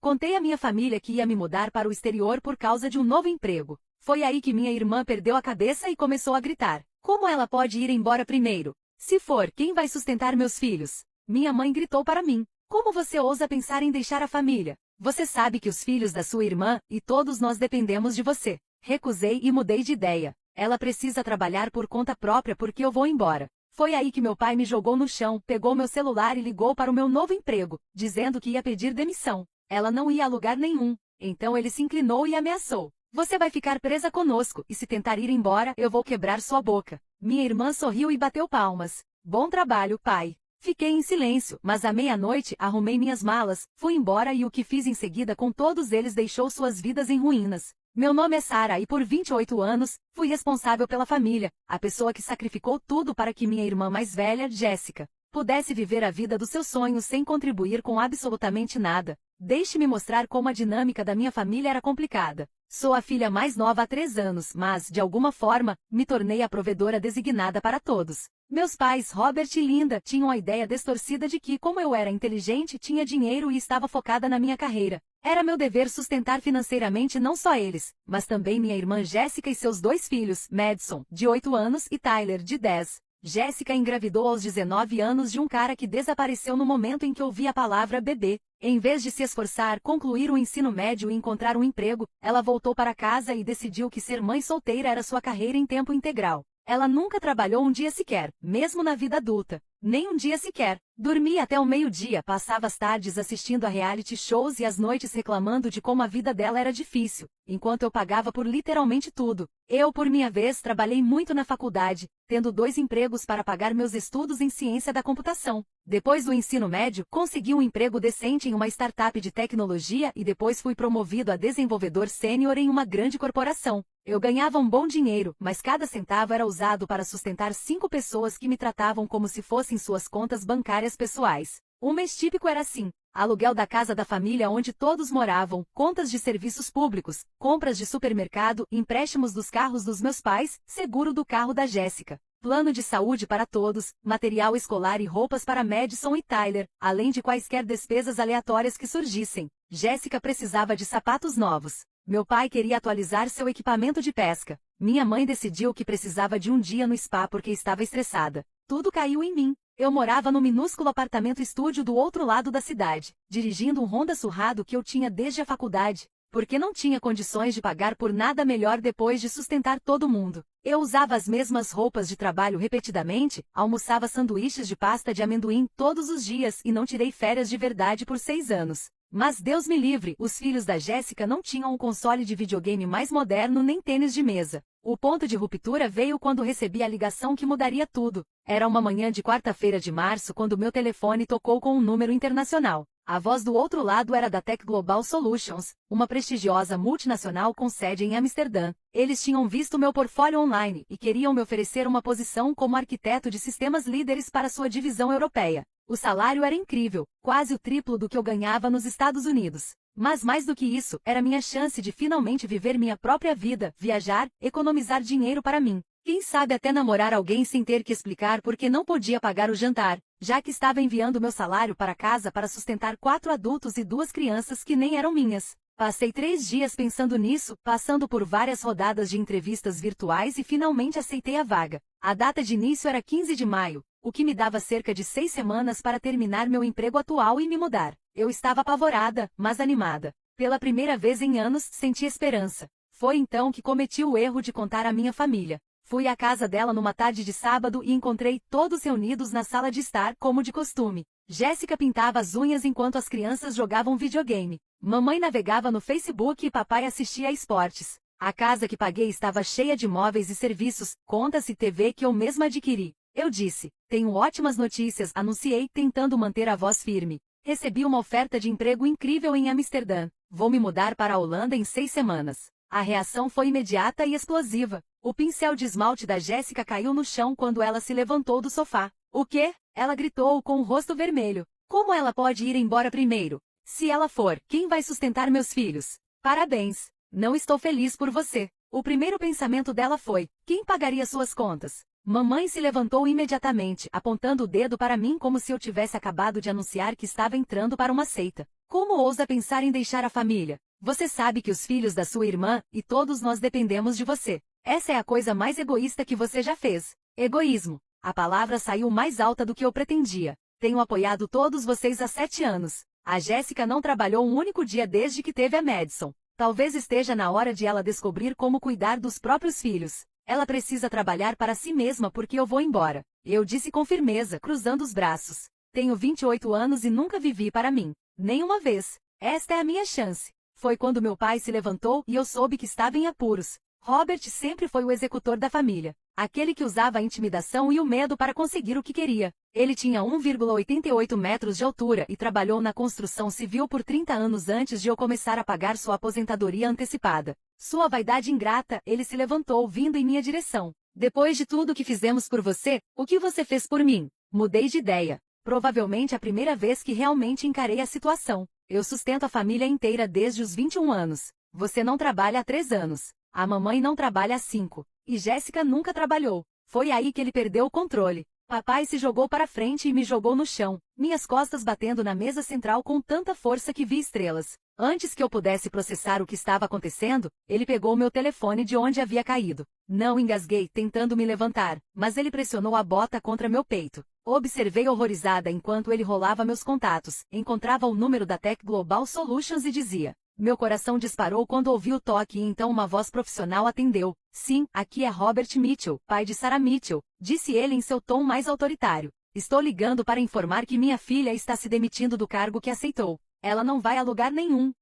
Contei à minha família que ia me mudar para o exterior por causa de um novo emprego. Foi aí que minha irmã perdeu a cabeça e começou a gritar. Como ela pode ir embora primeiro? Se for, quem vai sustentar meus filhos? Minha mãe gritou para mim. Como você ousa pensar em deixar a família? Você sabe que os filhos da sua irmã e todos nós dependemos de você. Recusei e mudei de ideia. Ela precisa trabalhar por conta própria porque eu vou embora. Foi aí que meu pai me jogou no chão, pegou meu celular e ligou para o meu novo emprego, dizendo que ia pedir demissão. Ela não ia a lugar nenhum. Então ele se inclinou e ameaçou. Você vai ficar presa conosco, e se tentar ir embora, eu vou quebrar sua boca. Minha irmã sorriu e bateu palmas. Bom trabalho, pai. Fiquei em silêncio, mas à meia-noite arrumei minhas malas, fui embora e o que fiz em seguida com todos eles deixou suas vidas em ruínas. Meu nome é Sara e por 28 anos, fui responsável pela família, a pessoa que sacrificou tudo para que minha irmã mais velha, Jéssica, pudesse viver a vida dos seus sonhos sem contribuir com absolutamente nada. Deixe-me mostrar como a dinâmica da minha família era complicada. Sou a filha mais nova há 3 anos, mas, de alguma forma, me tornei a provedora designada para todos. Meus pais, Robert e Linda, tinham a ideia distorcida de que, como eu era inteligente, tinha dinheiro e estava focada na minha carreira. Era meu dever sustentar financeiramente não só eles, mas também minha irmã Jéssica e seus 2 filhos, Madison, de 8 anos, e Tyler, de 10. Jéssica engravidou aos 19 anos de um cara que desapareceu no momento em que ouvi a palavra bebê. Em vez de se esforçar, concluir o ensino médio e encontrar um emprego, ela voltou para casa e decidiu que ser mãe solteira era sua carreira em tempo integral. Ela nunca trabalhou um dia sequer, mesmo na vida adulta. Nem um dia sequer. Dormia até o meio-dia, passava as tardes assistindo a reality shows e as noites reclamando de como a vida dela era difícil, enquanto eu pagava por literalmente tudo. Eu, por minha vez, trabalhei muito na faculdade, tendo 2 empregos para pagar meus estudos em ciência da computação. Depois do ensino médio, consegui um emprego decente em uma startup de tecnologia e depois fui promovido a desenvolvedor sênior em uma grande corporação. Eu ganhava um bom dinheiro, mas cada centavo era usado para sustentar 5 pessoas que me tratavam como se fossem suas contas bancárias pessoais. Um mês típico era assim: aluguel da casa da família onde todos moravam, contas de serviços públicos, compras de supermercado, empréstimos dos carros dos meus pais, seguro do carro da Jéssica, plano de saúde para todos, material escolar e roupas para Madison e Tyler, além de quaisquer despesas aleatórias que surgissem. Jéssica precisava de sapatos novos. Meu pai queria atualizar seu equipamento de pesca. Minha mãe decidiu que precisava de um dia no spa porque estava estressada. Tudo caiu em mim. Eu morava no minúsculo apartamento-estúdio do outro lado da cidade, dirigindo um Honda surrado que eu tinha desde a faculdade, porque não tinha condições de pagar por nada melhor depois de sustentar todo mundo. Eu usava as mesmas roupas de trabalho repetidamente, almoçava sanduíches de pasta de amendoim todos os dias e não tirei férias de verdade por 6 anos. Mas Deus me livre, os filhos da Jéssica não tinham um console de videogame mais moderno nem tênis de mesa. O ponto de ruptura veio quando recebi a ligação que mudaria tudo. Era uma manhã de quarta-feira de março quando meu telefone tocou com um número internacional. A voz do outro lado era da Tech Global Solutions, uma prestigiosa multinacional com sede em Amsterdã. Eles tinham visto meu portfólio online e queriam me oferecer uma posição como arquiteto de sistemas líderes para sua divisão europeia. O salário era incrível, quase o triplo do que eu ganhava nos Estados Unidos. Mas mais do que isso, era minha chance de finalmente viver minha própria vida, viajar, economizar dinheiro para mim. Quem sabe até namorar alguém sem ter que explicar por que não podia pagar o jantar, já que estava enviando meu salário para casa para sustentar 4 adultos e 2 crianças que nem eram minhas. Passei 3 dias pensando nisso, passando por várias rodadas de entrevistas virtuais e finalmente aceitei a vaga. A data de início era 15 de maio, o que me dava cerca de 6 semanas para terminar meu emprego atual e me mudar. Eu estava apavorada, mas animada. Pela primeira vez em anos, senti esperança. Foi então que cometi o erro de contar à minha família. Fui à casa dela numa tarde de sábado e encontrei todos reunidos na sala de estar, como de costume. Jéssica pintava as unhas enquanto as crianças jogavam videogame. Mamãe navegava no Facebook e papai assistia a esportes. A casa que paguei estava cheia de móveis e serviços, contas e TV que eu mesma adquiri. Eu disse: tenho ótimas notícias, anunciei, tentando manter a voz firme. Recebi uma oferta de emprego incrível em Amsterdã. Vou me mudar para a Holanda em 6 semanas. A reação foi imediata e explosiva. O pincel de esmalte da Jéssica caiu no chão quando ela se levantou do sofá. O quê? Ela gritou com o rosto vermelho. Como ela pode ir embora primeiro? Se ela for, quem vai sustentar meus filhos? Parabéns. Não estou feliz por você. O primeiro pensamento dela foi: quem pagaria suas contas? Mamãe se levantou imediatamente, apontando o dedo para mim como se eu tivesse acabado de anunciar que estava entrando para uma seita. Como ousa pensar em deixar a família? Você sabe que os filhos da sua irmã e todos nós dependemos de você. Essa é a coisa mais egoísta que você já fez. Egoísmo. A palavra saiu mais alta do que eu pretendia. Tenho apoiado todos vocês há 7 anos. A Jéssica não trabalhou um único dia desde que teve a Madison. Talvez esteja na hora de ela descobrir como cuidar dos próprios filhos. Ela precisa trabalhar para si mesma porque eu vou embora. Eu disse com firmeza, cruzando os braços. Tenho 28 anos e nunca vivi para mim. Nenhuma vez. Esta é a minha chance. Foi quando meu pai se levantou e eu soube que estava em apuros. Robert sempre foi o executor da família. Aquele que usava a intimidação e o medo para conseguir o que queria. Ele tinha 1,88 metros de altura e trabalhou na construção civil por 30 anos antes de eu começar a pagar sua aposentadoria antecipada. Sua vaidade ingrata, ele se levantou vindo em minha direção. Depois de tudo que fizemos por você, o que você fez por mim? Mudei de ideia. Provavelmente a primeira vez que realmente encarei a situação. Eu sustento a família inteira desde os 21 anos. Você não trabalha há 3 anos. A mamãe não trabalha há 5. E Jéssica nunca trabalhou. Foi aí que ele perdeu o controle. Papai se jogou para frente e me jogou no chão, minhas costas batendo na mesa central com tanta força que vi estrelas. Antes que eu pudesse processar o que estava acontecendo, ele pegou meu telefone de onde havia caído. Não engasguei tentando me levantar, mas ele pressionou a bota contra meu peito. Observei horrorizada enquanto ele rolava meus contatos, encontrava o número da Tech Global Solutions e dizia. Meu coração disparou quando ouvi o toque e então uma voz profissional atendeu. Sim, aqui é Robert Mitchell, pai de Sarah Mitchell, disse ele em seu tom mais autoritário. Estou ligando para informar que minha filha está se demitindo do cargo que aceitou. Ela não vai a lugar nenhum.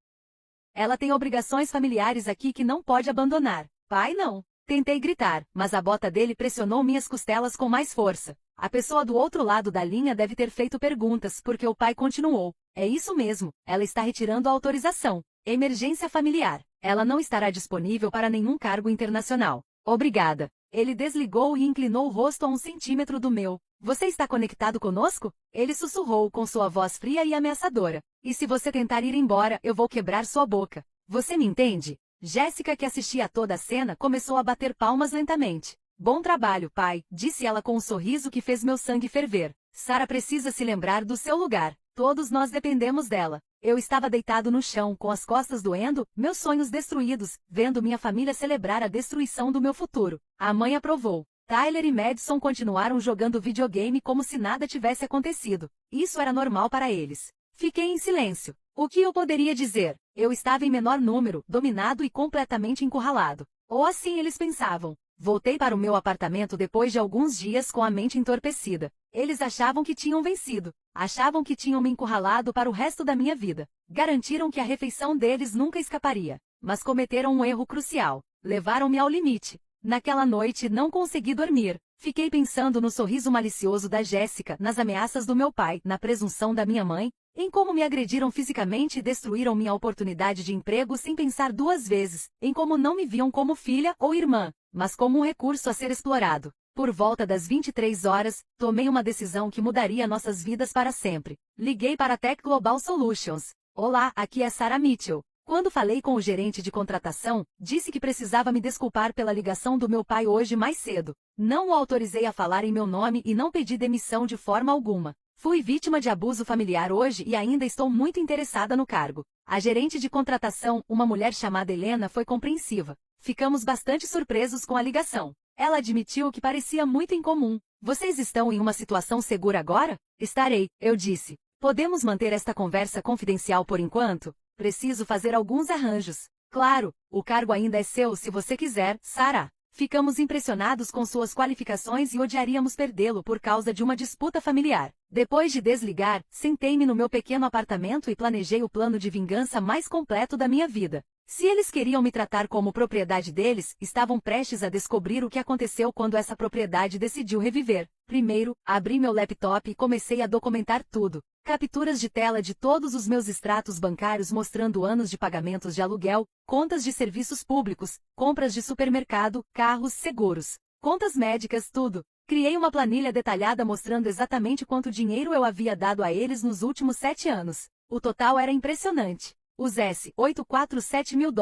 Ela tem obrigações familiares aqui que não pode abandonar. Pai não. Tentei gritar, mas a bota dele pressionou minhas costelas com mais força. A pessoa do outro lado da linha deve ter feito perguntas porque o pai continuou. É isso mesmo, ela está retirando a autorização. Emergência familiar. Ela não estará disponível para nenhum cargo internacional. Obrigada. Ele desligou e inclinou o rosto a 1 centímetro do meu. Você está conectado conosco? Ele sussurrou com sua voz fria e ameaçadora. E se você tentar ir embora, eu vou quebrar sua boca. Você me entende? Jéssica, que assistia a toda a cena, começou a bater palmas lentamente. Bom trabalho, pai, disse ela com um sorriso que fez meu sangue ferver. Sarah precisa se lembrar do seu lugar. Todos nós dependemos dela. Eu estava deitado no chão, com as costas doendo, meus sonhos destruídos, vendo minha família celebrar a destruição do meu futuro. A mãe aprovou. Tyler e Madison continuaram jogando videogame como se nada tivesse acontecido. Isso era normal para eles. Fiquei em silêncio. O que eu poderia dizer? Eu estava em menor número, dominado e completamente encurralado. Ou assim eles pensavam. Voltei para o meu apartamento depois de alguns dias com a mente entorpecida. Eles achavam que tinham vencido. Achavam que tinham me encurralado para o resto da minha vida. Garantiram que a refeição deles nunca escaparia. Mas cometeram um erro crucial. Levaram-me ao limite. Naquela noite não consegui dormir. Fiquei pensando no sorriso malicioso da Jéssica, nas ameaças do meu pai, na presunção da minha mãe, em como me agrediram fisicamente e destruíram minha oportunidade de emprego sem pensar 2 vezes, em como não me viam como filha ou irmã, mas como um recurso a ser explorado. Por volta das 23 horas, tomei uma decisão que mudaria nossas vidas para sempre. Liguei para a Tech Global Solutions. Olá, aqui é Sarah Mitchell. Quando falei com o gerente de contratação, disse que precisava me desculpar pela ligação do meu pai hoje mais cedo. Não o autorizei a falar em meu nome e não pedi demissão de forma alguma. Fui vítima de abuso familiar hoje e ainda estou muito interessada no cargo. A gerente de contratação, uma mulher chamada Helena, foi compreensiva. Ficamos bastante surpresos com a ligação. Ela admitiu que parecia muito incomum. Vocês estão em uma situação segura agora? Estarei, eu disse. Podemos manter esta conversa confidencial por enquanto? Preciso fazer alguns arranjos. Claro, o cargo ainda é seu se você quiser, Sarah. Ficamos impressionados com suas qualificações e odiaríamos perdê-lo por causa de uma disputa familiar. Depois de desligar, sentei-me no meu pequeno apartamento e planejei o plano de vingança mais completo da minha vida. Se eles queriam me tratar como propriedade deles, estavam prestes a descobrir o que aconteceu quando essa propriedade decidiu reviver. Primeiro, abri meu laptop e comecei a documentar tudo. Capturas de tela de todos os meus extratos bancários mostrando anos de pagamentos de aluguel, contas de serviços públicos, compras de supermercado, carros, seguros, contas médicas, tudo. Criei uma planilha detalhada mostrando exatamente quanto dinheiro eu havia dado a eles nos últimos 7 anos. O total era impressionante. Os $847 mil,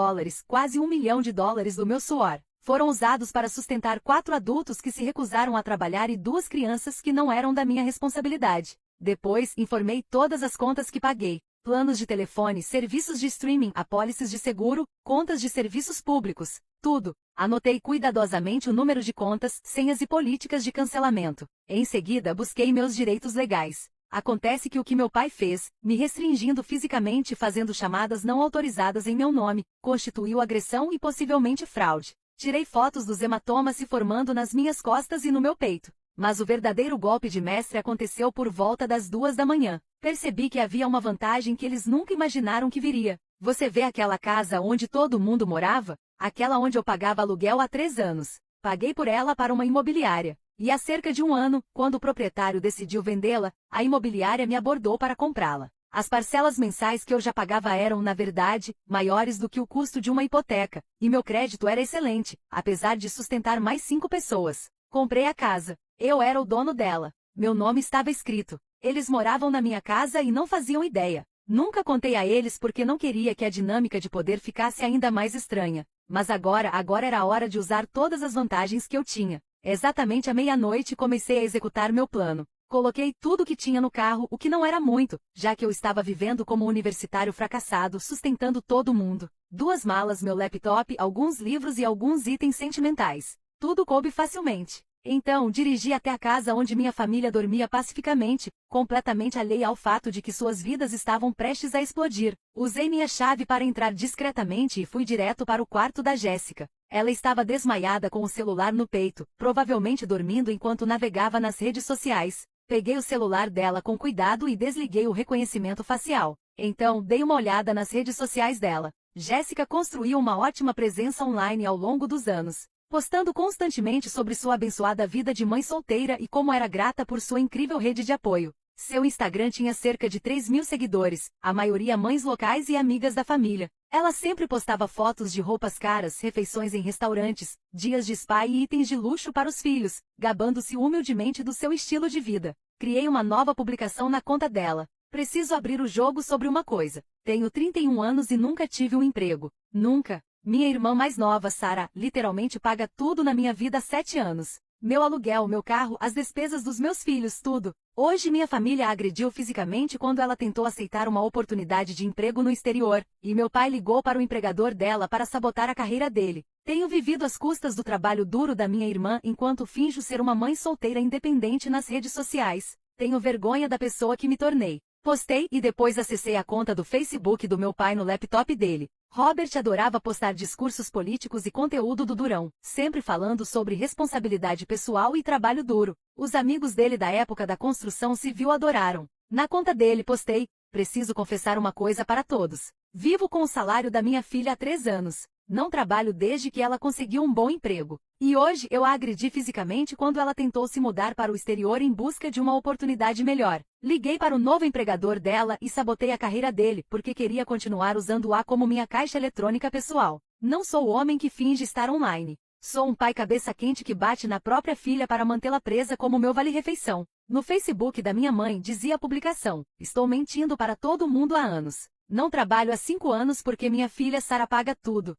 quase $1 milhão do meu suor, foram usados para sustentar 4 adultos que se recusaram a trabalhar e 2 crianças que não eram da minha responsabilidade. Depois, informei todas as contas que paguei. planos de telefone, serviços de streaming, apólices de seguro, contas de serviços públicos, tudo. Anotei cuidadosamente o número de contas, senhas e políticas de cancelamento. Em seguida, busquei meus direitos legais. Acontece que o que meu pai fez, me restringindo fisicamente e fazendo chamadas não autorizadas em meu nome, constituiu agressão e possivelmente fraude. Tirei fotos dos hematomas se formando nas minhas costas e no meu peito. Mas o verdadeiro golpe de mestre aconteceu por volta das 2 da manhã. Percebi que havia uma vantagem que eles nunca imaginaram que viria. Você vê aquela casa onde todo mundo morava? Aquela onde eu pagava aluguel há 3 anos. Paguei por ela para uma imobiliária. E há cerca de 1 ano, quando o proprietário decidiu vendê-la, a imobiliária me abordou para comprá-la. As parcelas mensais que eu já pagava eram, na verdade, maiores do que o custo de uma hipoteca, e meu crédito era excelente, apesar de sustentar mais 5 pessoas. Comprei a casa. Eu era o dono dela. Meu nome estava escrito. Eles moravam na minha casa e não faziam ideia. Nunca contei a eles porque não queria que a dinâmica de poder ficasse ainda mais estranha. Mas agora era a hora de usar todas as vantagens que eu tinha. Exatamente à meia-noite comecei a executar meu plano. Coloquei tudo o que tinha no carro, o que não era muito, já que eu estava vivendo como um universitário fracassado, sustentando todo mundo. 2 malas, meu laptop, alguns livros e alguns itens sentimentais. Tudo coube facilmente. Então, dirigi até a casa onde minha família dormia pacificamente, completamente alheia ao fato de que suas vidas estavam prestes a explodir. Usei minha chave para entrar discretamente e fui direto para o quarto da Jéssica. Ela estava desmaiada com o celular no peito, provavelmente dormindo enquanto navegava nas redes sociais. Peguei o celular dela com cuidado e desliguei o reconhecimento facial. Então, dei uma olhada nas redes sociais dela. Jéssica construiu uma ótima presença online ao longo dos anos, postando constantemente sobre sua abençoada vida de mãe solteira e como era grata por sua incrível rede de apoio. Seu Instagram tinha cerca de 3.000 seguidores, a maioria mães locais e amigas da família. Ela sempre postava fotos de roupas caras, refeições em restaurantes, dias de spa e itens de luxo para os filhos, gabando-se humildemente do seu estilo de vida. Criei uma nova publicação na conta dela. Preciso abrir o jogo sobre uma coisa. Tenho 31 anos e nunca tive um emprego. Nunca. Minha irmã mais nova, Sarah, literalmente paga tudo na minha vida há 7 anos. Meu aluguel, meu carro, as despesas dos meus filhos, tudo. Hoje minha família a agrediu fisicamente quando ela tentou aceitar uma oportunidade de emprego no exterior, e meu pai ligou para o empregador dela para sabotar a carreira dele. Tenho vivido às custas do trabalho duro da minha irmã enquanto finjo ser uma mãe solteira independente nas redes sociais. Tenho vergonha da pessoa que me tornei. Postei e depois acessei a conta do Facebook do meu pai no laptop dele. Robert adorava postar discursos políticos e conteúdo do durão, sempre falando sobre responsabilidade pessoal e trabalho duro. Os amigos dele da época da construção civil adoraram. Na conta dele postei: preciso confessar uma coisa para todos. Vivo com o salário da minha filha há 3 anos. Não trabalho desde que ela conseguiu um bom emprego. E hoje eu a agredi fisicamente quando ela tentou se mudar para o exterior em busca de uma oportunidade melhor. Liguei para o novo empregador dela e sabotei a carreira dele porque queria continuar usando-a como minha caixa eletrônica pessoal. Não sou o homem que finge estar online. Sou um pai cabeça quente que bate na própria filha para mantê-la presa como meu vale-refeição. No Facebook da minha mãe dizia a publicação: estou mentindo para todo mundo há anos. Não trabalho há 5 anos porque minha filha Sarah paga tudo.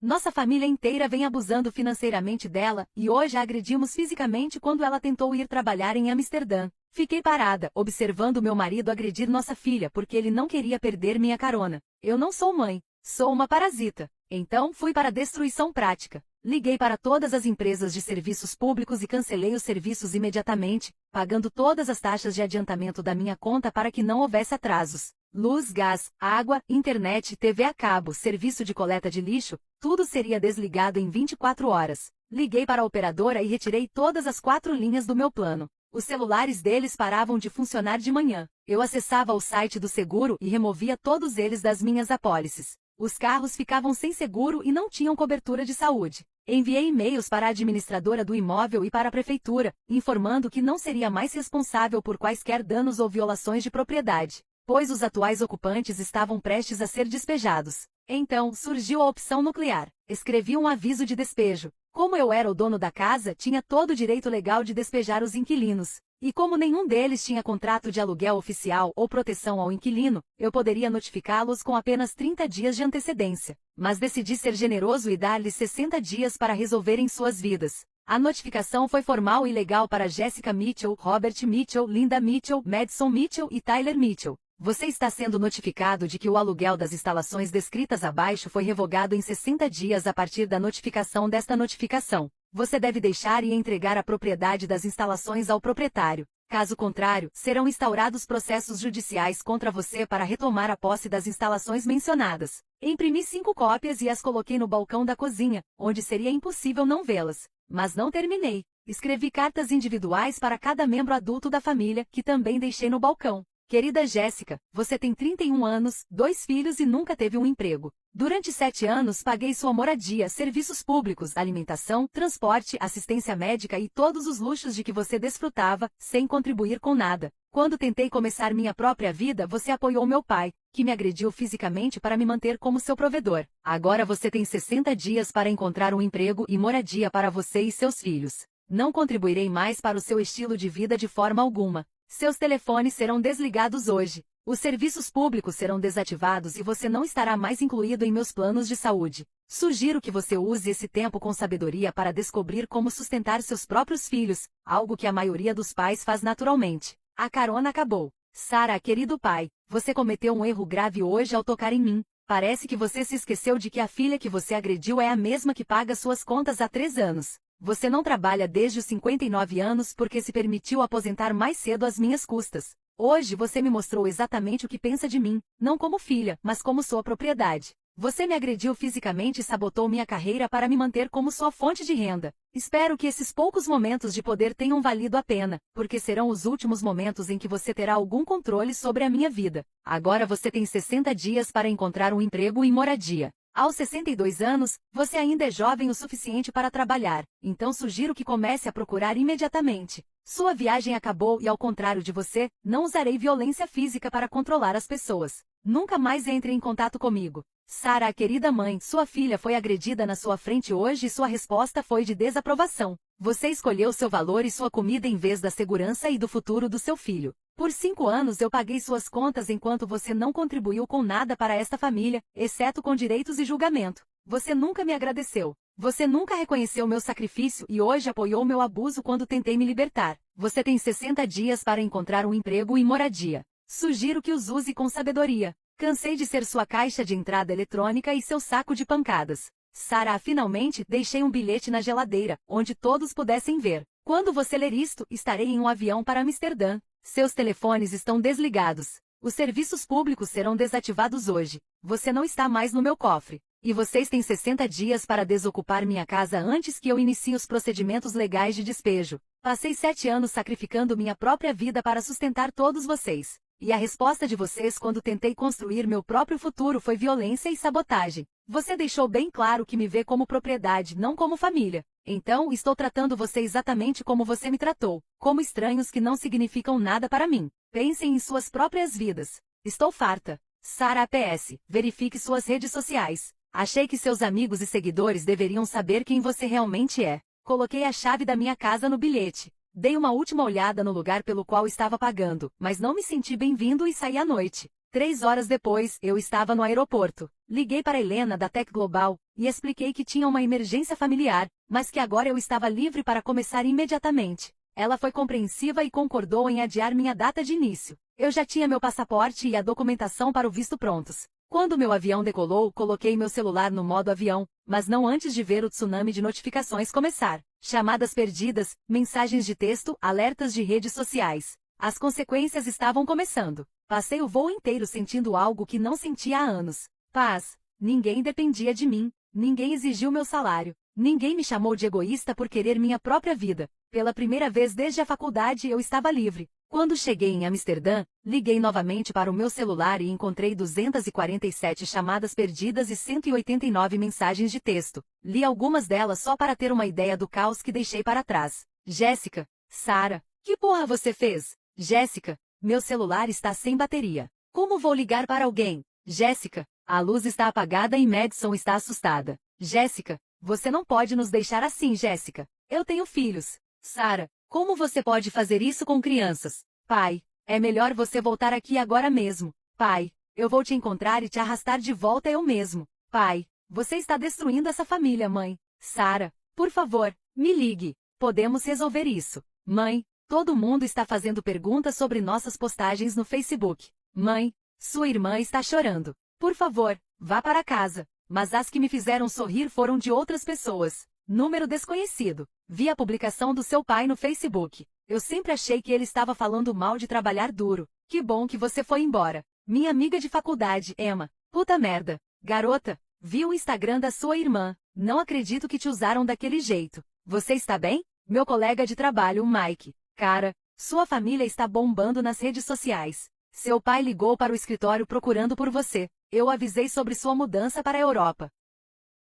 Nossa família inteira vem abusando financeiramente dela, e hoje a agredimos fisicamente quando ela tentou ir trabalhar em Amsterdã. Fiquei parada, observando meu marido agredir nossa filha porque ele não queria perder minha carona. Eu não sou mãe, sou uma parasita. Então fui para a destruição prática. Liguei para todas as empresas de serviços públicos e cancelei os serviços imediatamente, pagando todas as taxas de adiantamento da minha conta para que não houvesse atrasos. Luz, gás, água, internet, TV a cabo, serviço de coleta de lixo, tudo seria desligado em 24 horas. Liguei para a operadora e retirei todas as 4 linhas do meu plano. Os celulares deles paravam de funcionar de manhã. Eu acessava o site do seguro e removia todos eles das minhas apólices. Os carros ficavam sem seguro e não tinham cobertura de saúde. Enviei e-mails para a administradora do imóvel e para a prefeitura, informando que não seria mais responsável por quaisquer danos ou violações de propriedade, pois os atuais ocupantes estavam prestes a ser despejados. Então, surgiu a opção nuclear. Escrevi um aviso de despejo. Como eu era o dono da casa, tinha todo o direito legal de despejar os inquilinos. E como nenhum deles tinha contrato de aluguel oficial ou proteção ao inquilino, eu poderia notificá-los com apenas 30 dias de antecedência. Mas decidi ser generoso e dar-lhes 60 dias para resolverem suas vidas. A notificação foi formal e legal para Jessica Mitchell, Robert Mitchell, Linda Mitchell, Madison Mitchell e Tyler Mitchell. Você está sendo notificado de que o aluguel das instalações descritas abaixo foi revogado em 60 dias a partir da notificação desta notificação. Você deve deixar e entregar a propriedade das instalações ao proprietário. Caso contrário, serão instaurados processos judiciais contra você para retomar a posse das instalações mencionadas. Imprimi 5 cópias e as coloquei no balcão da cozinha, onde seria impossível não vê-las. Mas não terminei. Escrevi cartas individuais para cada membro adulto da família, que também deixei no balcão. Querida Jéssica, você tem 31 anos, 2 filhos e nunca teve um emprego. Durante 7 anos paguei sua moradia, serviços públicos, alimentação, transporte, assistência médica e todos os luxos de que você desfrutava, sem contribuir com nada. Quando tentei começar minha própria vida, você apoiou meu pai, que me agrediu fisicamente para me manter como seu provedor. Agora você tem 60 dias para encontrar um emprego e moradia para você e seus filhos. Não contribuirei mais para o seu estilo de vida de forma alguma. Seus telefones serão desligados hoje. Os serviços públicos serão desativados e você não estará mais incluído em meus planos de saúde. Sugiro que você use esse tempo com sabedoria para descobrir como sustentar seus próprios filhos, algo que a maioria dos pais faz naturalmente. A carona acabou. Sara, querido pai, você cometeu um erro grave hoje ao tocar em mim. Parece que você se esqueceu de que a filha que você agrediu é a mesma que paga suas contas há 3 anos. Você não trabalha desde os 59 anos porque se permitiu aposentar mais cedo às minhas custas. Hoje você me mostrou exatamente o que pensa de mim, não como filha, mas como sua propriedade. Você me agrediu fisicamente e sabotou minha carreira para me manter como sua fonte de renda. Espero que esses poucos momentos de poder tenham valido a pena, porque serão os últimos momentos em que você terá algum controle sobre a minha vida. Agora você tem 60 dias para encontrar um emprego e moradia. Aos 62 anos, você ainda é jovem o suficiente para trabalhar, então sugiro que comece a procurar imediatamente. Sua viagem acabou e, ao contrário de você, não usarei violência física para controlar as pessoas. Nunca mais entre em contato comigo. Sara, querida mãe, sua filha foi agredida na sua frente hoje e sua resposta foi de desaprovação. Você escolheu seu valor e sua comida em vez da segurança e do futuro do seu filho. Por 5 anos eu paguei suas contas enquanto você não contribuiu com nada para esta família, exceto com direitos e julgamento. Você nunca me agradeceu. Você nunca reconheceu meu sacrifício e hoje apoiou meu abuso quando tentei me libertar. Você tem 60 dias para encontrar um emprego e moradia. Sugiro que os use com sabedoria. Cansei de ser sua caixa de entrada eletrônica e seu saco de pancadas. Sara, finalmente deixei um bilhete na geladeira, onde todos pudessem ver. Quando você ler isto, estarei em um avião para Amsterdã. Seus telefones estão desligados. Os serviços públicos serão desativados hoje. Você não está mais no meu cofre. E vocês têm 60 dias para desocupar minha casa antes que eu inicie os procedimentos legais de despejo. Passei 7 anos sacrificando minha própria vida para sustentar todos vocês. E a resposta de vocês quando tentei construir meu próprio futuro foi violência e sabotagem. Você deixou bem claro que me vê como propriedade, não como família. Então, estou tratando você exatamente como você me tratou, como estranhos que não significam nada para mim. Pensem em suas próprias vidas. Estou farta. Sara PS, verifique suas redes sociais. Achei que seus amigos e seguidores deveriam saber quem você realmente é. Coloquei a chave da minha casa no bilhete. Dei uma última olhada no lugar pelo qual estava pagando, mas não me senti bem-vindo e saí à noite. 3 horas depois, eu estava no aeroporto. Liguei para Helena da Tech Global e expliquei que tinha uma emergência familiar, mas que agora eu estava livre para começar imediatamente. Ela foi compreensiva e concordou em adiar minha data de início. Eu já tinha meu passaporte e a documentação para o visto prontos. Quando meu avião decolou, coloquei meu celular no modo avião, mas não antes de ver o tsunami de notificações começar. Chamadas perdidas, mensagens de texto, alertas de redes sociais. As consequências estavam começando. Passei o voo inteiro sentindo algo que não sentia há anos. Paz. Ninguém dependia de mim. Ninguém exigiu meu salário. Ninguém me chamou de egoísta por querer minha própria vida. Pela primeira vez desde a faculdade eu estava livre. Quando cheguei em Amsterdã, liguei novamente para o meu celular e encontrei 247 chamadas perdidas e 189 mensagens de texto. Li algumas delas só para ter uma ideia do caos que deixei para trás. Jéssica. Sara. Que porra você fez? Jéssica. Meu celular está sem bateria. Como vou ligar para alguém? Jéssica. A luz está apagada e Madison está assustada. Jéssica. Você não pode nos deixar assim, Jéssica. Eu tenho filhos. Sara. Como você pode fazer isso com crianças? Pai. É melhor você voltar aqui agora mesmo. Pai. Eu vou te encontrar e te arrastar de volta eu mesmo. Pai. Você está destruindo essa família, mãe. Sara. Por favor, me ligue. Podemos resolver isso. Mãe. Todo mundo está fazendo perguntas sobre nossas postagens no Facebook. Mãe, sua irmã está chorando. Por favor, vá para casa. Mas as que me fizeram sorrir foram de outras pessoas. Número desconhecido. Vi a publicação do seu pai no Facebook. Eu sempre achei que ele estava falando mal de trabalhar duro. Que bom que você foi embora. Minha amiga de faculdade, Emma. Puta merda. Garota, vi o Instagram da sua irmã. Não acredito que te usaram daquele jeito. Você está bem? Meu colega de trabalho, Mike. Cara, sua família está bombando nas redes sociais. Seu pai ligou para o escritório procurando por você. Eu avisei sobre sua mudança para a Europa.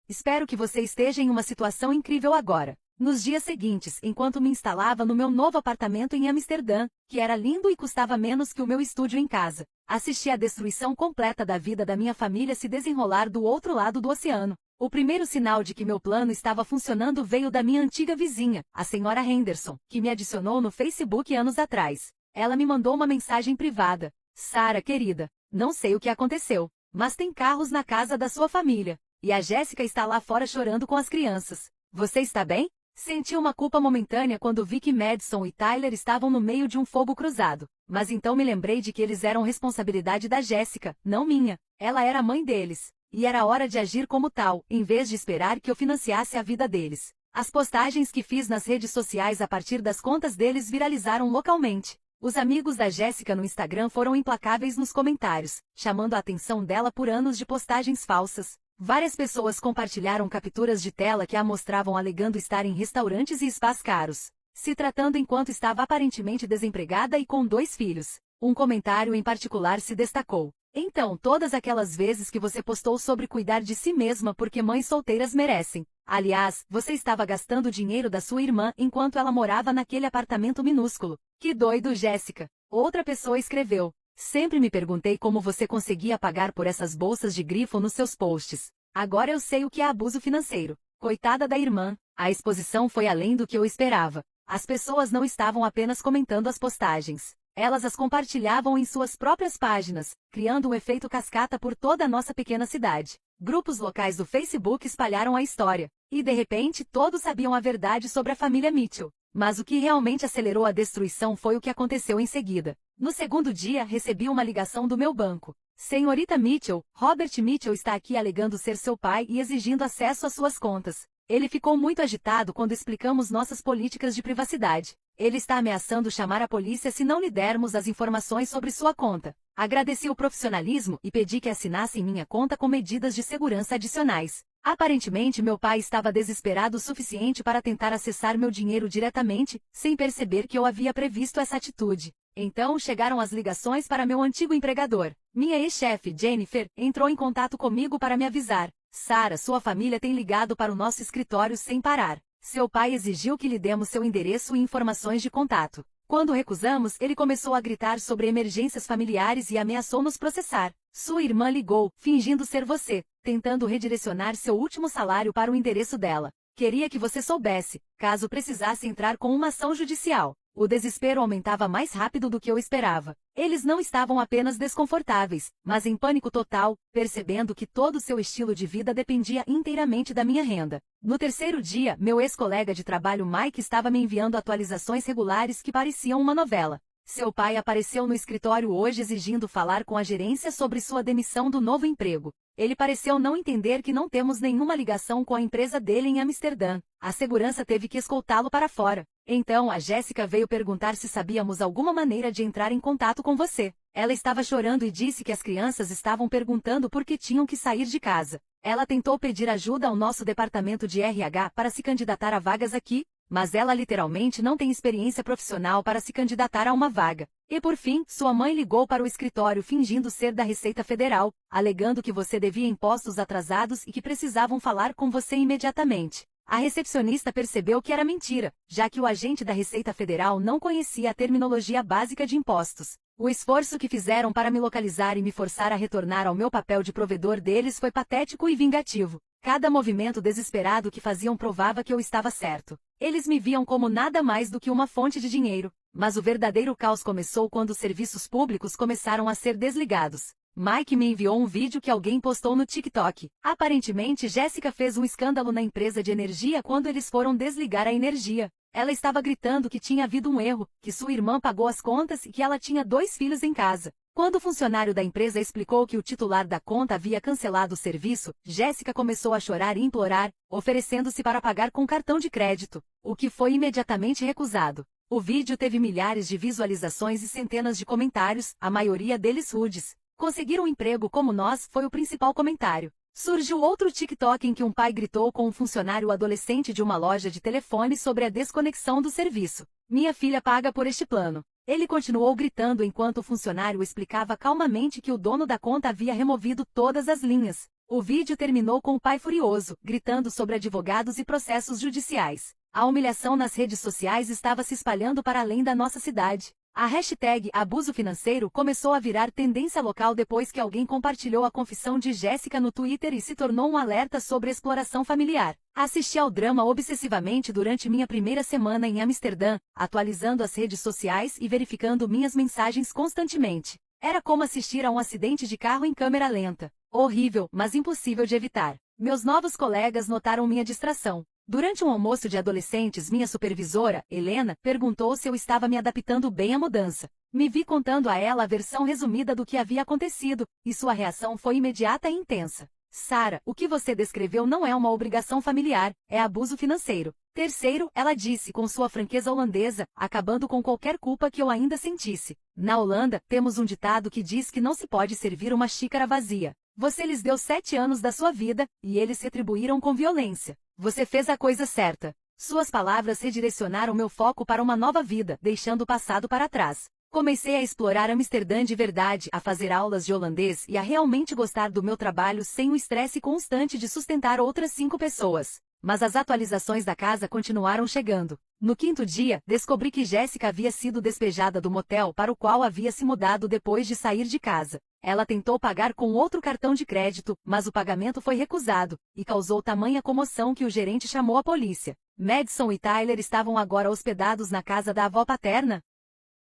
Espero que você esteja em uma situação incrível agora. Nos dias seguintes, enquanto me instalava no meu novo apartamento em Amsterdã, que era lindo e custava menos que o meu estúdio em casa, assisti à destruição completa da vida da minha família se desenrolar do outro lado do oceano. O primeiro sinal de que meu plano estava funcionando veio da minha antiga vizinha, a senhora Henderson, que me adicionou no Facebook anos atrás. Ela me mandou uma mensagem privada. Sara, querida, não sei o que aconteceu, mas tem carros na casa da sua família, e a Jéssica está lá fora chorando com as crianças. Você está bem? Senti uma culpa momentânea quando vi que Madison e Tyler estavam no meio de um fogo cruzado, mas então me lembrei de que eles eram responsabilidade da Jéssica, não minha. Ela era a mãe deles, e era hora de agir como tal, em vez de esperar que eu financiasse a vida deles. As postagens que fiz nas redes sociais a partir das contas deles viralizaram localmente. Os amigos da Jéssica no Instagram foram implacáveis nos comentários, chamando a atenção dela por anos de postagens falsas. Várias pessoas compartilharam capturas de tela que a mostravam alegando estar em restaurantes e spas caros, se tratando enquanto estava aparentemente desempregada e com 2 filhos. Um comentário em particular se destacou. Então, todas aquelas vezes que você postou sobre cuidar de si mesma porque mães solteiras merecem. Aliás, você estava gastando o dinheiro da sua irmã enquanto ela morava naquele apartamento minúsculo. Que doido, Jéssica. Outra pessoa escreveu. Sempre me perguntei como você conseguia pagar por essas bolsas de grifo nos seus posts. Agora eu sei o que é abuso financeiro. Coitada da irmã. A exposição foi além do que eu esperava. As pessoas não estavam apenas comentando as postagens. Elas as compartilhavam em suas próprias páginas, criando um efeito cascata por toda a nossa pequena cidade. Grupos locais do Facebook espalharam a história, e de repente todos sabiam a verdade sobre a família Mitchell. Mas o que realmente acelerou a destruição foi o que aconteceu em seguida. No segundo dia, recebi uma ligação do meu banco. Senhorita Mitchell, Robert Mitchell está aqui alegando ser seu pai e exigindo acesso às suas contas. Ele ficou muito agitado quando explicamos nossas políticas de privacidade. Ele está ameaçando chamar a polícia se não lhe dermos as informações sobre sua conta. Agradeci o profissionalismo e pedi que assinassem minha conta com medidas de segurança adicionais. Aparentemente, meu pai estava desesperado o suficiente para tentar acessar meu dinheiro diretamente, sem perceber que eu havia previsto essa atitude. Então chegaram as ligações para meu antigo empregador. Minha ex-chefe, Jennifer, entrou em contato comigo para me avisar. Sara, sua família tem ligado para o nosso escritório sem parar. Seu pai exigiu que lhe demos seu endereço e informações de contato. Quando recusamos, ele começou a gritar sobre emergências familiares e ameaçou nos processar. Sua irmã ligou, fingindo ser você, tentando redirecionar seu último salário para o endereço dela. Queria que você soubesse, caso precisasse entrar com uma ação judicial. O desespero aumentava mais rápido do que eu esperava. Eles não estavam apenas desconfortáveis, mas em pânico total, percebendo que todo seu estilo de vida dependia inteiramente da minha renda. No terceiro dia, meu ex-colega de trabalho Mike estava me enviando atualizações regulares que pareciam uma novela. Seu pai apareceu no escritório hoje exigindo falar com a gerência sobre sua demissão do novo emprego. Ele pareceu não entender que não temos nenhuma ligação com a empresa dele em Amsterdã. A segurança teve que escoltá-lo para fora. Então a Jéssica veio perguntar se sabíamos alguma maneira de entrar em contato com você. Ela estava chorando e disse que as crianças estavam perguntando por que tinham que sair de casa. Ela tentou pedir ajuda ao nosso departamento de RH para se candidatar a vagas aqui, mas ela literalmente não tem experiência profissional para se candidatar a uma vaga. E por fim, sua mãe ligou para o escritório fingindo ser da Receita Federal, alegando que você devia impostos atrasados e que precisavam falar com você imediatamente. A recepcionista percebeu que era mentira, já que o agente da Receita Federal não conhecia a terminologia básica de impostos. O esforço que fizeram para me localizar e me forçar a retornar ao meu papel de provedor deles foi patético e vingativo. Cada movimento desesperado que faziam provava que eu estava certo. Eles me viam como nada mais do que uma fonte de dinheiro. Mas o verdadeiro caos começou quando os serviços públicos começaram a ser desligados. Mike me enviou um vídeo que alguém postou no TikTok. Aparentemente, Jéssica fez um escândalo na empresa de energia quando eles foram desligar a energia. Ela estava gritando que tinha havido um erro, que sua irmã pagou as contas e que ela tinha 2 filhos em casa. Quando o funcionário da empresa explicou que o titular da conta havia cancelado o serviço, Jéssica começou a chorar e implorar, oferecendo-se para pagar com cartão de crédito, o que foi imediatamente recusado. O vídeo teve milhares de visualizações e centenas de comentários, a maioria deles rudes. Conseguir um emprego como nós foi o principal comentário. Surgiu outro TikTok em que um pai gritou com um funcionário adolescente de uma loja de telefone sobre a desconexão do serviço. Minha filha paga por este plano. Ele continuou gritando enquanto o funcionário explicava calmamente que o dono da conta havia removido todas as linhas. O vídeo terminou com o pai furioso, gritando sobre advogados e processos judiciais. A humilhação nas redes sociais estava se espalhando para além da nossa cidade. A hashtag abuso financeiro começou a virar tendência local depois que alguém compartilhou a confissão de Jéssica no Twitter e se tornou um alerta sobre exploração familiar. Assisti ao drama obsessivamente durante minha primeira semana em Amsterdã, atualizando as redes sociais e verificando minhas mensagens constantemente. Era como assistir a um acidente de carro em câmera lenta. Horrível, mas impossível de evitar. Meus novos colegas notaram minha distração. Durante um almoço de adolescentes, minha supervisora, Helena, perguntou se eu estava me adaptando bem à mudança. Me vi contando a ela a versão resumida do que havia acontecido, e sua reação foi imediata e intensa. Sara, o que você descreveu não é uma obrigação familiar, é abuso financeiro. Terceiro, ela disse com sua franqueza holandesa, acabando com qualquer culpa que eu ainda sentisse. Na Holanda, temos um ditado que diz que não se pode servir uma xícara vazia. Você lhes deu 7 anos da sua vida, e eles retribuíram com violência. Você fez a coisa certa. Suas palavras redirecionaram meu foco para uma nova vida, deixando o passado para trás. Comecei a explorar Amsterdã de verdade, a fazer aulas de holandês e a realmente gostar do meu trabalho sem o estresse constante de sustentar outras 5 pessoas. Mas as atualizações da casa continuaram chegando. No 5º dia, descobri que Jéssica havia sido despejada do motel para o qual havia se mudado depois de sair de casa. Ela tentou pagar com outro cartão de crédito, mas o pagamento foi recusado, e causou tamanha comoção que o gerente chamou a polícia. Madison e Tyler estavam agora hospedados na casa da avó paterna.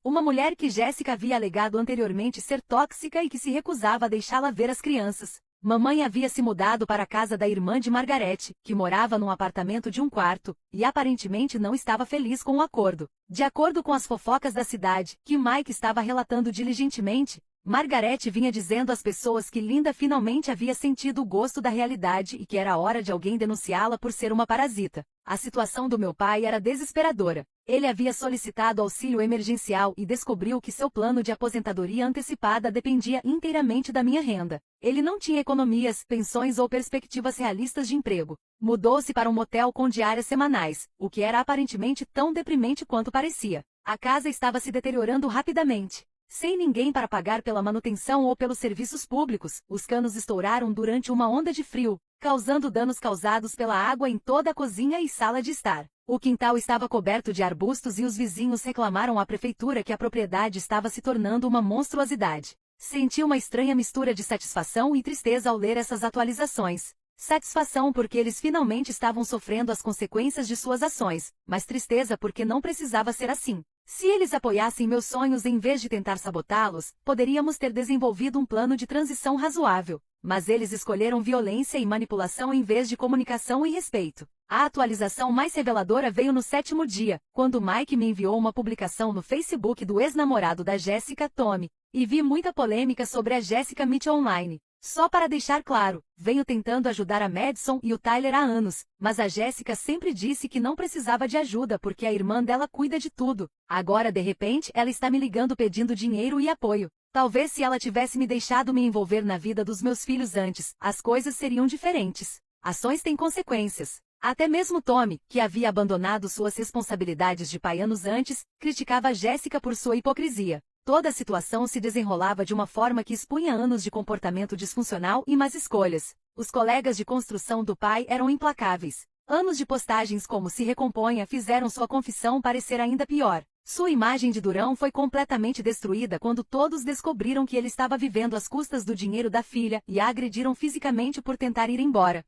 Uma mulher que Jéssica havia alegado anteriormente ser tóxica e que se recusava a deixá-la ver as crianças. Mamãe havia se mudado para a casa da irmã de Margarete, que morava num apartamento de 1 quarto, e aparentemente não estava feliz com o acordo. De acordo com as fofocas da cidade, que Mike estava relatando diligentemente, Margarete vinha dizendo às pessoas que Linda finalmente havia sentido o gosto da realidade e que era hora de alguém denunciá-la por ser uma parasita. A situação do meu pai era desesperadora. Ele havia solicitado auxílio emergencial e descobriu que seu plano de aposentadoria antecipada dependia inteiramente da minha renda. Ele não tinha economias, pensões ou perspectivas realistas de emprego. Mudou-se para um motel com diárias semanais, o que era aparentemente tão deprimente quanto parecia. A casa estava se deteriorando rapidamente. Sem ninguém para pagar pela manutenção ou pelos serviços públicos, os canos estouraram durante uma onda de frio, causando danos causados pela água em toda a cozinha e sala de estar. O quintal estava coberto de arbustos e os vizinhos reclamaram à prefeitura que a propriedade estava se tornando uma monstruosidade. Senti uma estranha mistura de satisfação e tristeza ao ler essas atualizações. Satisfação porque eles finalmente estavam sofrendo as consequências de suas ações, mas tristeza porque não precisava ser assim. Se eles apoiassem meus sonhos em vez de tentar sabotá-los, poderíamos ter desenvolvido um plano de transição razoável. Mas eles escolheram violência e manipulação em vez de comunicação e respeito. A atualização mais reveladora veio no 7º dia, quando Mike me enviou uma publicação no Facebook do ex-namorado da Jéssica, Tommy, e vi muita polêmica sobre a Jéssica Mitchell online. Só para deixar claro, venho tentando ajudar a Madison e o Tyler há anos, mas a Jéssica sempre disse que não precisava de ajuda porque a irmã dela cuida de tudo. Agora de repente ela está me ligando pedindo dinheiro e apoio. Talvez se ela tivesse me deixado me envolver na vida dos meus filhos antes, as coisas seriam diferentes. Ações têm consequências. Até mesmo Tommy, que havia abandonado suas responsabilidades de pai anos antes, criticava a Jéssica por sua hipocrisia. Toda a situação se desenrolava de uma forma que expunha anos de comportamento disfuncional e más escolhas. Os colegas de construção do pai eram implacáveis. Anos de postagens como se recomponha fizeram sua confissão parecer ainda pior. Sua imagem de durão foi completamente destruída quando todos descobriram que ele estava vivendo às custas do dinheiro da filha e a agrediram fisicamente por tentar ir embora.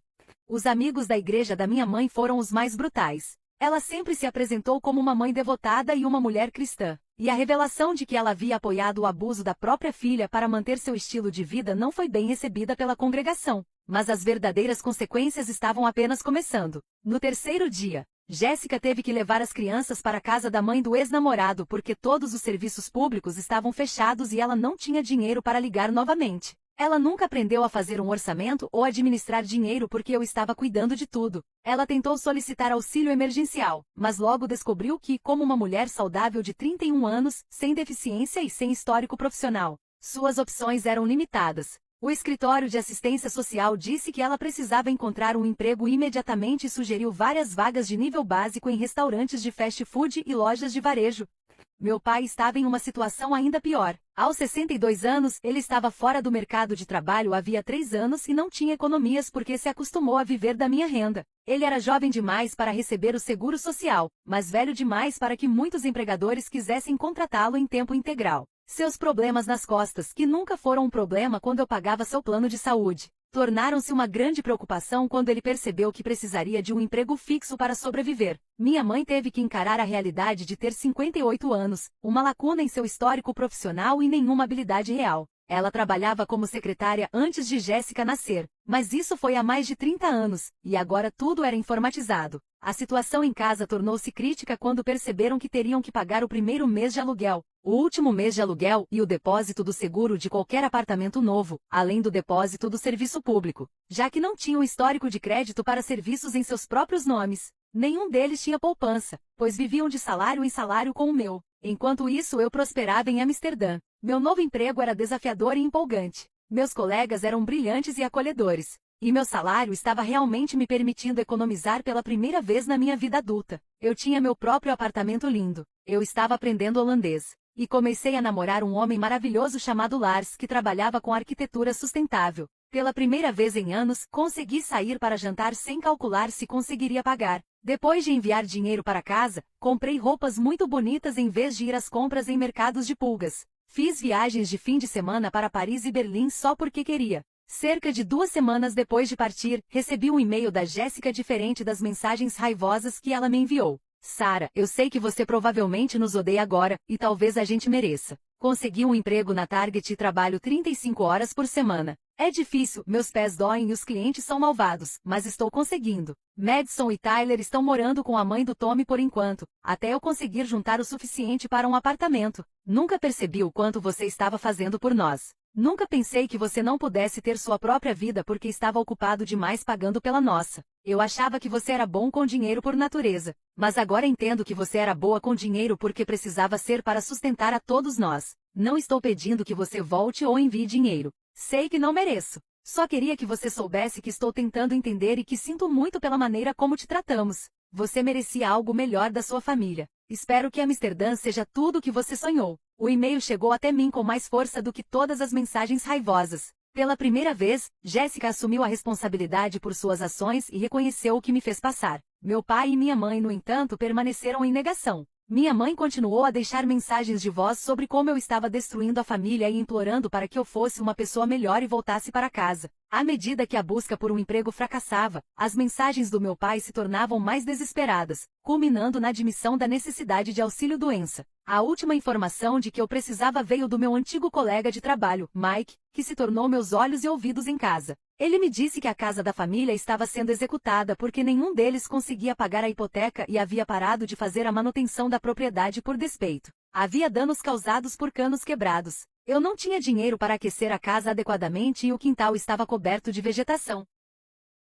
Os amigos da igreja da minha mãe foram os mais brutais. Ela sempre se apresentou como uma mãe devotada e uma mulher cristã. E a revelação de que ela havia apoiado o abuso da própria filha para manter seu estilo de vida não foi bem recebida pela congregação. Mas as verdadeiras consequências estavam apenas começando. No 3º dia, Jéssica teve que levar as crianças para a casa da mãe do ex-namorado porque todos os serviços públicos estavam fechados e ela não tinha dinheiro para ligar novamente. Ela nunca aprendeu a fazer um orçamento ou administrar dinheiro porque eu estava cuidando de tudo. Ela tentou solicitar auxílio emergencial, mas logo descobriu que, como uma mulher saudável de 31 anos, sem deficiência e sem histórico profissional, suas opções eram limitadas. O escritório de assistência social disse que ela precisava encontrar um emprego imediatamente e sugeriu várias vagas de nível básico em restaurantes de fast food e lojas de varejo. Meu pai estava em uma situação ainda pior. Aos 62 anos, ele estava fora do mercado de trabalho havia 3 anos e não tinha economias porque se acostumou a viver da minha renda. Ele era jovem demais para receber o seguro social, mas velho demais para que muitos empregadores quisessem contratá-lo em tempo integral. Seus problemas nas costas, que nunca foram um problema quando eu pagava seu plano de saúde, tornaram-se uma grande preocupação quando ele percebeu que precisaria de um emprego fixo para sobreviver. Minha mãe teve que encarar a realidade de ter 58 anos, uma lacuna em seu histórico profissional e nenhuma habilidade real. Ela trabalhava como secretária antes de Jéssica nascer, mas isso foi há mais de 30 anos, e agora tudo era informatizado. A situação em casa tornou-se crítica quando perceberam que teriam que pagar o primeiro mês de aluguel, o último mês de aluguel e o depósito do seguro de qualquer apartamento novo, além do depósito do serviço público, já que não tinham histórico de crédito para serviços em seus próprios nomes. Nenhum deles tinha poupança, pois viviam de salário em salário com o meu. Enquanto isso eu prosperava em Amsterdã. Meu novo emprego era desafiador e empolgante. Meus colegas eram brilhantes e acolhedores. E meu salário estava realmente me permitindo economizar pela primeira vez na minha vida adulta. Eu tinha meu próprio apartamento lindo. Eu estava aprendendo holandês. E comecei a namorar um homem maravilhoso chamado Lars que trabalhava com arquitetura sustentável. Pela primeira vez em anos, consegui sair para jantar sem calcular se conseguiria pagar. Depois de enviar dinheiro para casa, comprei roupas muito bonitas em vez de ir às compras em mercados de pulgas. Fiz viagens de fim de semana para Paris e Berlim só porque queria. Cerca de 2 semanas depois de partir, recebi um e-mail da Jéssica diferente das mensagens raivosas que ela me enviou. Sara, eu sei que você provavelmente nos odeia agora, e talvez a gente mereça. Consegui um emprego na Target e trabalho 35 horas por semana. É difícil, meus pés doem e os clientes são malvados, mas estou conseguindo. Madison e Tyler estão morando com a mãe do Tommy por enquanto, até eu conseguir juntar o suficiente para um apartamento. Nunca percebi o quanto você estava fazendo por nós. Nunca pensei que você não pudesse ter sua própria vida porque estava ocupado demais pagando pela nossa. Eu achava que você era bom com dinheiro por natureza, mas agora entendo que você era boa com dinheiro porque precisava ser para sustentar a todos nós. Não estou pedindo que você volte ou envie dinheiro. Sei que não mereço. Só queria que você soubesse que estou tentando entender e que sinto muito pela maneira como te tratamos. Você merecia algo melhor da sua família. Espero que Amsterdã seja tudo o que você sonhou. O e-mail chegou até mim com mais força do que todas as mensagens raivosas. Pela primeira vez, Jéssica assumiu a responsabilidade por suas ações e reconheceu o que me fez passar. Meu pai e minha mãe, no entanto, permaneceram em negação. Minha mãe continuou a deixar mensagens de voz sobre como eu estava destruindo a família e implorando para que eu fosse uma pessoa melhor e voltasse para casa. À medida que a busca por um emprego fracassava, as mensagens do meu pai se tornavam mais desesperadas, culminando na admissão da necessidade de auxílio-doença. A última informação de que eu precisava veio do meu antigo colega de trabalho, Mike, que se tornou meus olhos e ouvidos em casa. Ele me disse que a casa da família estava sendo executada porque nenhum deles conseguia pagar a hipoteca e havia parado de fazer a manutenção da propriedade por despeito. Havia danos causados por canos quebrados. Eu não tinha dinheiro para aquecer a casa adequadamente e o quintal estava coberto de vegetação.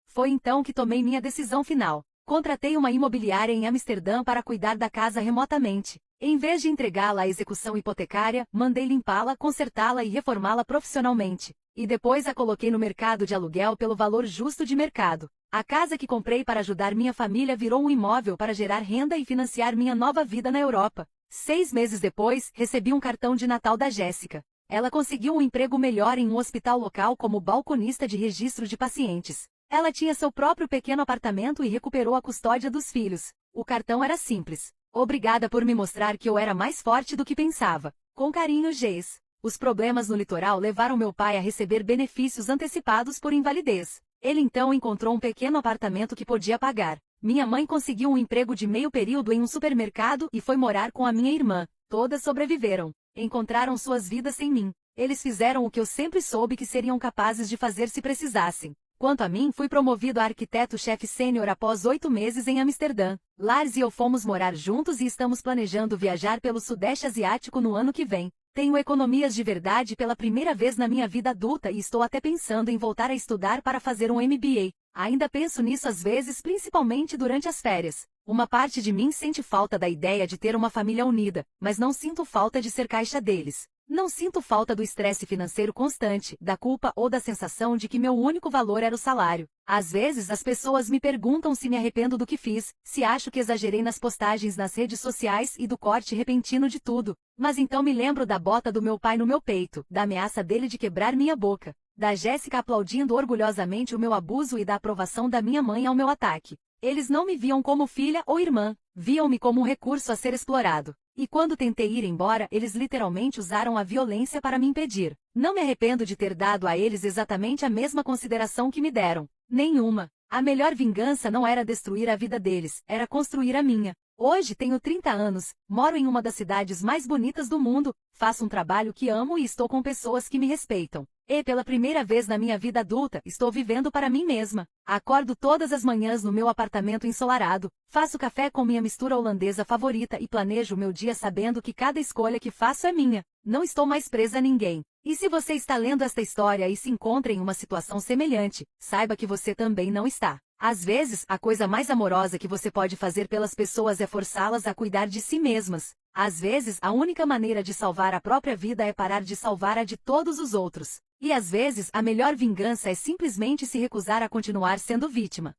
Foi então que tomei minha decisão final. Contratei uma imobiliária em Amsterdã para cuidar da casa remotamente. Em vez de entregá-la à execução hipotecária, mandei limpá-la, consertá-la e reformá-la profissionalmente. E depois a coloquei no mercado de aluguel pelo valor justo de mercado. A casa que comprei para ajudar minha família virou um imóvel para gerar renda e financiar minha nova vida na Europa. 6 meses depois, recebi um cartão de Natal da Jéssica. Ela conseguiu um emprego melhor em um hospital local como balconista de registro de pacientes. Ela tinha seu próprio pequeno apartamento e recuperou a custódia dos filhos. O cartão era simples. Obrigada por me mostrar que eu era mais forte do que pensava. Com carinho, Jess. Os problemas no litoral levaram meu pai a receber benefícios antecipados por invalidez. Ele então encontrou um pequeno apartamento que podia pagar. Minha mãe conseguiu um emprego de meio período em um supermercado e foi morar com a minha irmã. Todas sobreviveram. Encontraram suas vidas sem mim. Eles fizeram o que eu sempre soube que seriam capazes de fazer se precisassem. Quanto a mim, fui promovido a arquiteto-chefe sênior após 8 meses em Amsterdã. Lars e eu fomos morar juntos e estamos planejando viajar pelo Sudeste Asiático no ano que vem. Tenho economias de verdade pela primeira vez na minha vida adulta e estou até pensando em voltar a estudar para fazer um MBA. Ainda penso nisso às vezes, principalmente durante as férias. Uma parte de mim sente falta da ideia de ter uma família unida, mas não sinto falta de ser caixa deles. Não sinto falta do estresse financeiro constante, da culpa ou da sensação de que meu único valor era o salário. Às vezes as pessoas me perguntam se me arrependo do que fiz, se acho que exagerei nas postagens nas redes sociais e do corte repentino de tudo. Mas então me lembro da bota do meu pai no meu peito, da ameaça dele de quebrar minha boca, da Jéssica aplaudindo orgulhosamente o meu abuso e da aprovação da minha mãe ao meu ataque. Eles não me viam como filha ou irmã, viam-me como um recurso a ser explorado. E quando tentei ir embora, eles literalmente usaram a violência para me impedir. Não me arrependo de ter dado a eles exatamente a mesma consideração que me deram. Nenhuma. A melhor vingança não era destruir a vida deles, era construir a minha. Hoje tenho 30 anos, moro em uma das cidades mais bonitas do mundo, faço um trabalho que amo e estou com pessoas que me respeitam. E pela primeira vez na minha vida adulta, estou vivendo para mim mesma. Acordo todas as manhãs no meu apartamento ensolarado, faço café com minha mistura holandesa favorita e planejo o meu dia sabendo que cada escolha que faço é minha. Não estou mais presa a ninguém. E se você está lendo esta história e se encontra em uma situação semelhante, saiba que você também não está. Às vezes, a coisa mais amorosa que você pode fazer pelas pessoas é forçá-las a cuidar de si mesmas. Às vezes, a única maneira de salvar a própria vida é parar de salvar a de todos os outros. E às vezes, a melhor vingança é simplesmente se recusar a continuar sendo vítima.